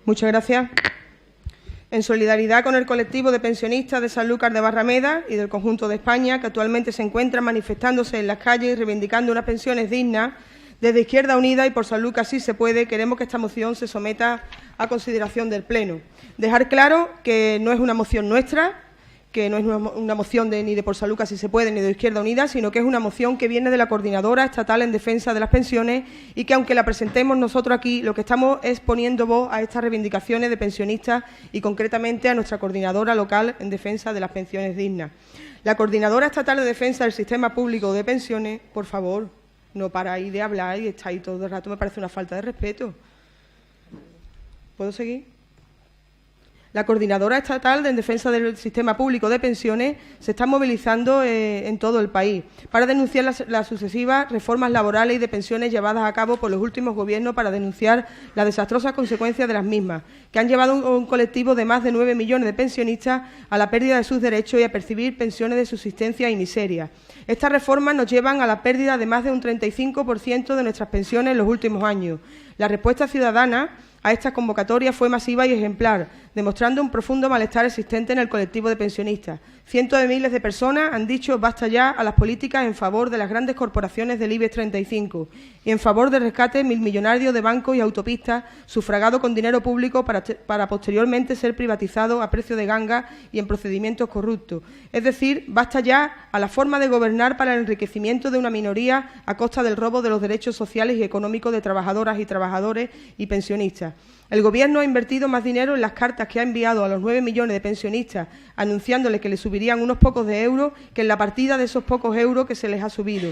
Muchas gracias. En solidaridad con el colectivo de pensionistas de Sanlúcar de Barrameda y del conjunto de España, que actualmente se encuentran manifestándose en las calles y reivindicando unas pensiones dignas, desde Izquierda Unida y por Sanlúcar sí se puede, queremos que esta moción se someta a consideración del Pleno. Dejar claro que no es una moción nuestra, que no es una moción ni de por Sanlúcar si se puede ni de Izquierda Unida, sino que es una moción que viene de la Coordinadora Estatal en Defensa de las Pensiones y que, aunque la presentemos nosotros aquí, lo que estamos es poniendo voz a estas reivindicaciones de pensionistas y, concretamente, a nuestra Coordinadora Local en Defensa de las Pensiones Dignas. La Coordinadora Estatal de Defensa del Sistema Público de Pensiones, por favor, no para ahí de hablar y está ahí todo el rato, me parece una falta de respeto. ¿Puedo seguir? La Coordinadora Estatal en Defensa del Sistema Público de Pensiones se está movilizando en todo el país para denunciar las sucesivas reformas laborales y de pensiones llevadas a cabo por los últimos gobiernos, para denunciar las desastrosas consecuencias de las mismas, que han llevado a un colectivo de más de 9 millones de pensionistas a la pérdida de sus derechos y a percibir pensiones de subsistencia y miseria. Estas reformas nos llevan a la pérdida de más de un 35% de nuestras pensiones en los últimos años. La respuesta ciudadana a esta convocatoria fue masiva y ejemplar, demostrando un profundo malestar existente en el colectivo de pensionistas. Cientos de miles de personas han dicho basta ya a las políticas en favor de las grandes corporaciones del IBEX 35 y en favor del rescate millonario de bancos y autopistas sufragado con dinero público para posteriormente ser privatizado a precio de ganga y en procedimientos corruptos. Es decir, basta ya a la forma de gobernar para el enriquecimiento de una minoría a costa del robo de los derechos sociales y económicos de trabajadoras y trabajadores y pensionistas. El Gobierno ha invertido más dinero en las cartas que ha enviado a los 9 millones de pensionistas, anunciándoles que les subirían unos pocos de euros, que en la partida de esos pocos euros que se les ha subido.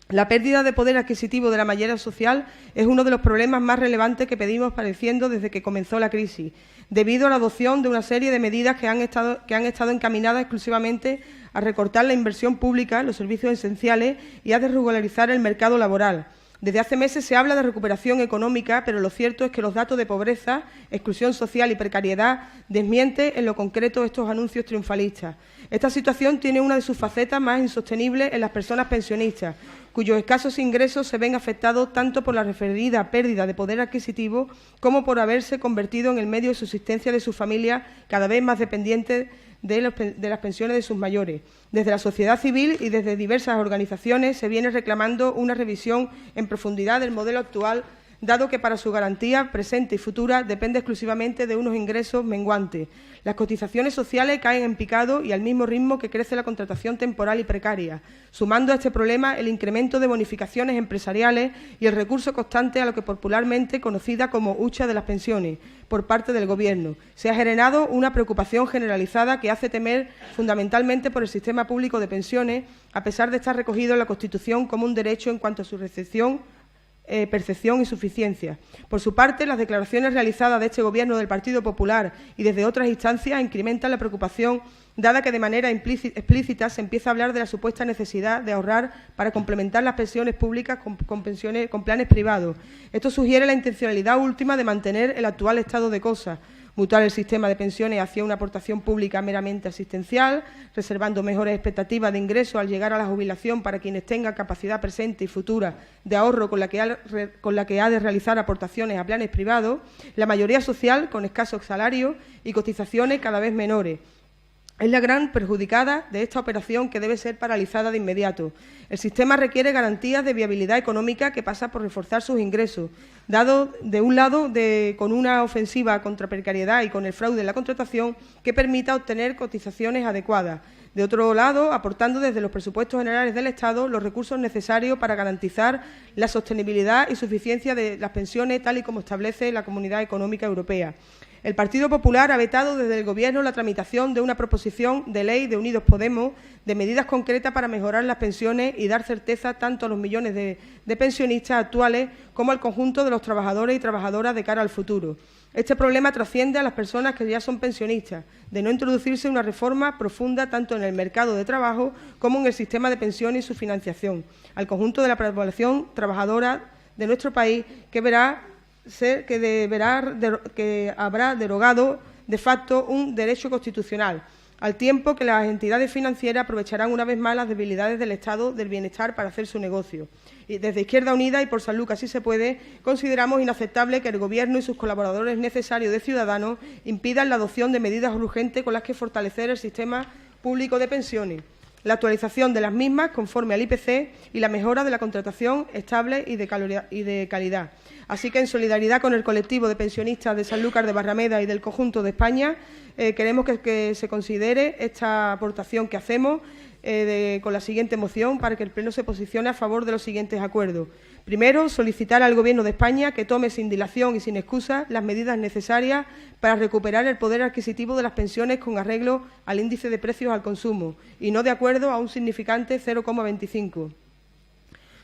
La pérdida de poder adquisitivo de la mayoría social es uno de los problemas más relevantes que pedimos padeciendo desde que comenzó la crisis, debido a la adopción de una serie de medidas que han estado encaminadas exclusivamente a recortar la inversión pública, los servicios esenciales y a desregularizar el mercado laboral. Desde hace meses se habla de recuperación económica, pero lo cierto es que los datos de pobreza, exclusión social y precariedad desmienten en lo concreto estos anuncios triunfalistas. Esta situación tiene una de sus facetas más insostenibles en las personas pensionistas, cuyos escasos ingresos se ven afectados tanto por la referida pérdida de poder adquisitivo como por haberse convertido en el medio de subsistencia de sus familias, cada vez más dependientes de las pensiones de sus mayores. Desde la sociedad civil y desde diversas organizaciones se viene reclamando una revisión en profundidad del modelo actual, dado que para su garantía presente y futura depende exclusivamente de unos ingresos menguantes. Las cotizaciones sociales caen en picado y al mismo ritmo que crece la contratación temporal y precaria, sumando a este problema el incremento de bonificaciones empresariales y el recurso constante a lo que popularmente conocida como hucha de las pensiones por parte del Gobierno. Se ha generado una preocupación generalizada que hace temer fundamentalmente por el sistema público de pensiones, a pesar de estar recogido en la Constitución como un derecho en cuanto a su recepción, percepción y suficiencia. Por su parte, las declaraciones realizadas de este Gobierno del Partido Popular y desde otras instancias incrementan la preocupación, dada que de manera explícita se empieza a hablar de la supuesta necesidad de ahorrar para complementar las pensiones públicas con planes privados. Esto sugiere la intencionalidad última de mantener el actual estado de cosas, mutar el sistema de pensiones hacia una aportación pública meramente asistencial, reservando mejores expectativas de ingresos al llegar a la jubilación para quienes tengan capacidad presente y futura de ahorro con la que ha de realizar aportaciones a planes privados, la mayoría social con escasos salarios y cotizaciones cada vez menores. Es la gran perjudicada de esta operación, que debe ser paralizada de inmediato. El sistema requiere garantías de viabilidad económica que pasa por reforzar sus ingresos, dado de un lado con una ofensiva contra precariedad y con el fraude en la contratación que permita obtener cotizaciones adecuadas. De otro lado, aportando desde los presupuestos generales del Estado los recursos necesarios para garantizar la sostenibilidad y suficiencia de las pensiones, tal y como establece la Comunidad Económica Europea. El Partido Popular ha vetado desde el Gobierno la tramitación de una proposición de ley de Unidos Podemos de medidas concretas para mejorar las pensiones y dar certeza tanto a los millones de pensionistas actuales como al conjunto de los trabajadores y trabajadoras de cara al futuro. Este problema trasciende a las personas que ya son pensionistas, de no introducirse una reforma profunda tanto en el mercado de trabajo como en el sistema de pensiones y su financiación, al conjunto de la población trabajadora de nuestro país, que habrá derogado de facto un derecho constitucional. al tiempo que las entidades financieras aprovecharán una vez más las debilidades del Estado del bienestar para hacer su negocio. Y desde Izquierda Unida y por Salud, que así se puede, consideramos inaceptable que el Gobierno y sus colaboradores necesarios de Ciudadanos impidan la adopción de medidas urgentes con las que fortalecer el sistema público de pensiones, la actualización de las mismas conforme al IPC y la mejora de la contratación estable y de calidad. Así que, en solidaridad con el colectivo de pensionistas de Sanlúcar de Barrameda y del conjunto de España, queremos que se considere esta aportación que hacemos con la siguiente moción para que el Pleno se posicione a favor de los siguientes acuerdos. Primero, solicitar al Gobierno de España que tome sin dilación y sin excusa las medidas necesarias para recuperar el poder adquisitivo de las pensiones con arreglo al índice de precios al consumo y no de acuerdo a un significante 0,25.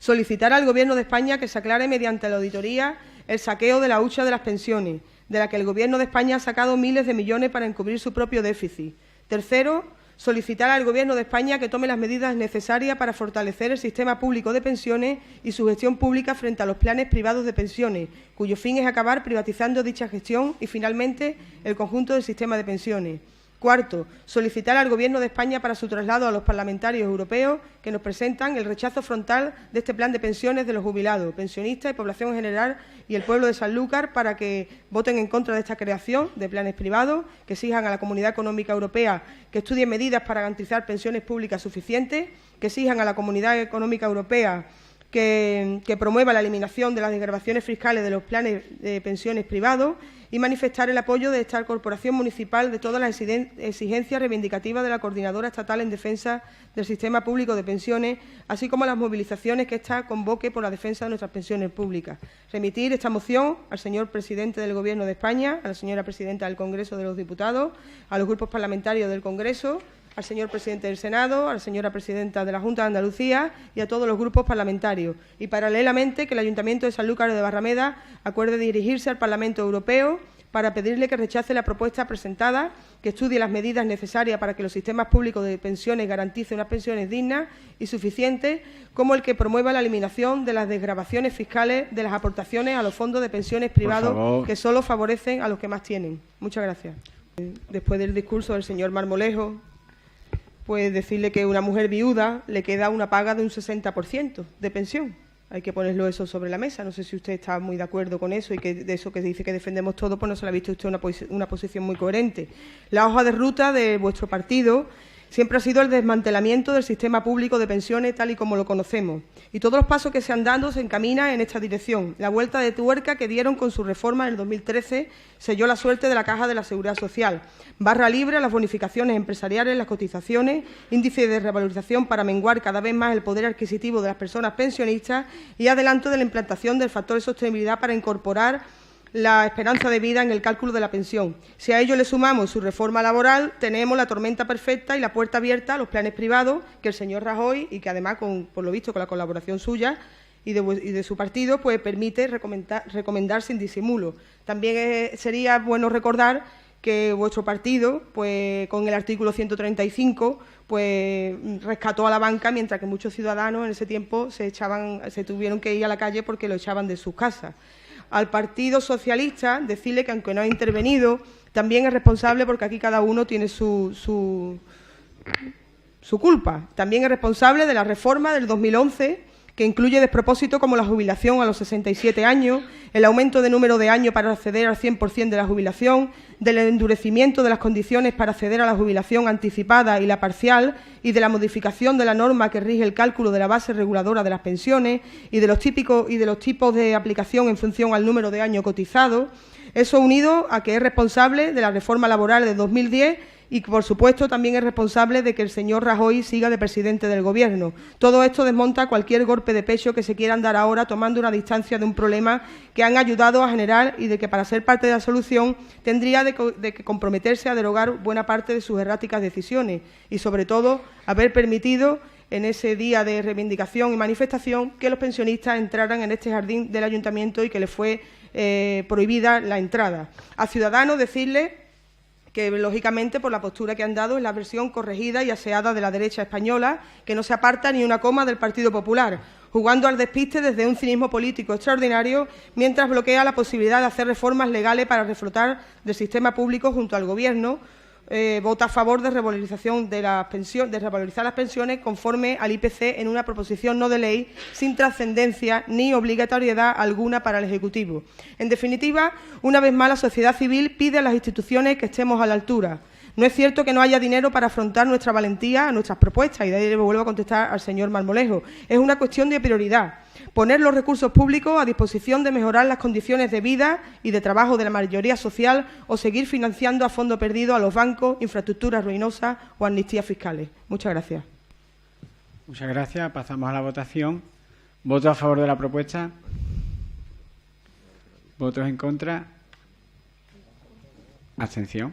Solicitar al Gobierno de España que se aclare mediante la auditoría el saqueo de la hucha de las pensiones, de la que el Gobierno de España ha sacado miles de millones para encubrir su propio déficit. Tercero, solicitar al Gobierno de España que tome las medidas necesarias para fortalecer el sistema público de pensiones y su gestión pública frente a los planes privados de pensiones, cuyo fin es acabar privatizando dicha gestión y, finalmente, el conjunto del sistema de pensiones. Cuarto, solicitar al Gobierno de España para su traslado a los parlamentarios europeos que nos presentan el rechazo frontal de este plan de pensiones de los jubilados, pensionistas y población en general y el pueblo de Sanlúcar para que voten en contra de esta creación de planes privados, que exijan a la Comunidad Económica Europea que estudie medidas para garantizar pensiones públicas suficientes, que exijan a la Comunidad Económica Europea que promueva la eliminación de las desgravaciones fiscales de los planes de pensiones privados y manifestar el apoyo de esta corporación municipal de todas las exigencias reivindicativas de la Coordinadora Estatal en defensa del sistema público de pensiones, así como las movilizaciones que ésta convoque por la defensa de nuestras pensiones públicas. Remitir esta moción al señor presidente del Gobierno de España, a la señora presidenta del Congreso de los Diputados, a los grupos parlamentarios del Congreso, al señor presidente del Senado, a la señora presidenta de la Junta de Andalucía y a todos los grupos parlamentarios. Y, paralelamente, que el Ayuntamiento de Sanlúcar de Barrameda acuerde dirigirse al Parlamento Europeo para pedirle que rechace la propuesta presentada, que estudie las medidas necesarias para que los sistemas públicos de pensiones garanticen unas pensiones dignas y suficientes, como el que promueva la eliminación de las desgravaciones fiscales de las aportaciones a los fondos de pensiones privados que solo favorecen a los que más tienen. Muchas gracias. Después del discurso del señor Marmolejo, pues decirle que a una mujer viuda le queda una paga de un 60% de pensión. Hay que ponerlo eso sobre la mesa. No sé si usted está muy de acuerdo con eso y que de eso que dice que defendemos todo, pues no se le ha visto usted una posición muy coherente. La hoja de ruta de vuestro partido siempre ha sido el desmantelamiento del sistema público de pensiones tal y como lo conocemos. Y todos los pasos que se han dado se encaminan en esta dirección. La vuelta de tuerca que dieron con su reforma en el 2013 selló la suerte de la Caja de la Seguridad Social. Barra libre a las bonificaciones empresariales, las cotizaciones, índice de revalorización para menguar cada vez más el poder adquisitivo de las personas pensionistas y adelanto de la implantación del factor de sostenibilidad para incorporar la esperanza de vida en el cálculo de la pensión. Si a ello le sumamos su reforma laboral, tenemos la tormenta perfecta y la puerta abierta a los planes privados que el señor Rajoy, y que además, por lo visto, con la colaboración suya y de su partido, pues permite recomendar sin disimulo. También sería bueno recordar que vuestro partido, pues con el artículo 135, pues rescató a la banca, mientras que muchos ciudadanos en ese tiempo se tuvieron que ir a la calle porque lo echaban de sus casas. Al Partido Socialista decirle que, aunque no ha intervenido, también es responsable, porque aquí cada uno tiene su culpa. También es responsable de la reforma del 2011, que incluye despropósitos como la jubilación a los 67 años, el aumento de número de años para acceder al 100% de la jubilación, del endurecimiento de las condiciones para acceder a la jubilación anticipada y la parcial, y de la modificación de la norma que rige el cálculo de la base reguladora de las pensiones y de los tipos de aplicación en función al número de años cotizados. Eso unido a que es responsable de la reforma laboral de 2010 y, por supuesto, también es responsable de que el señor Rajoy siga de presidente del Gobierno. Todo esto desmonta cualquier golpe de pecho que se quieran dar ahora, tomando una distancia de un problema que han ayudado a generar y de que, para ser parte de la solución, tendría de que comprometerse a derogar buena parte de sus erráticas decisiones y, sobre todo, haber permitido en ese día de reivindicación y manifestación que los pensionistas entraran en este jardín del Ayuntamiento y que les fue prohibida la entrada. A Ciudadanos decirle que, lógicamente, por la postura que han dado, es la versión corregida y aseada de la derecha española, que no se aparta ni una coma del Partido Popular, jugando al despiste desde un cinismo político extraordinario, mientras bloquea la posibilidad de hacer reformas legales para reflotar del sistema público junto al Gobierno, vota a favor de revalorización de las pensiones, de revalorizar las pensiones conforme al IPC en una proposición no de ley sin trascendencia ni obligatoriedad alguna para el Ejecutivo. En definitiva, una vez más la sociedad civil pide a las instituciones que estemos a la altura. No es cierto que no haya dinero para afrontar nuestra valentía, nuestras propuestas, y de ahí le vuelvo a contestar al señor Marmolejo. Es una cuestión de prioridad. Poner los recursos públicos a disposición de mejorar las condiciones de vida y de trabajo de la mayoría social o seguir financiando a fondo perdido a los bancos, infraestructuras ruinosas o amnistías fiscales. Muchas gracias. Muchas gracias. Pasamos a la votación. ¿Votos a favor de la propuesta? ¿Votos en contra? ¿Abstención?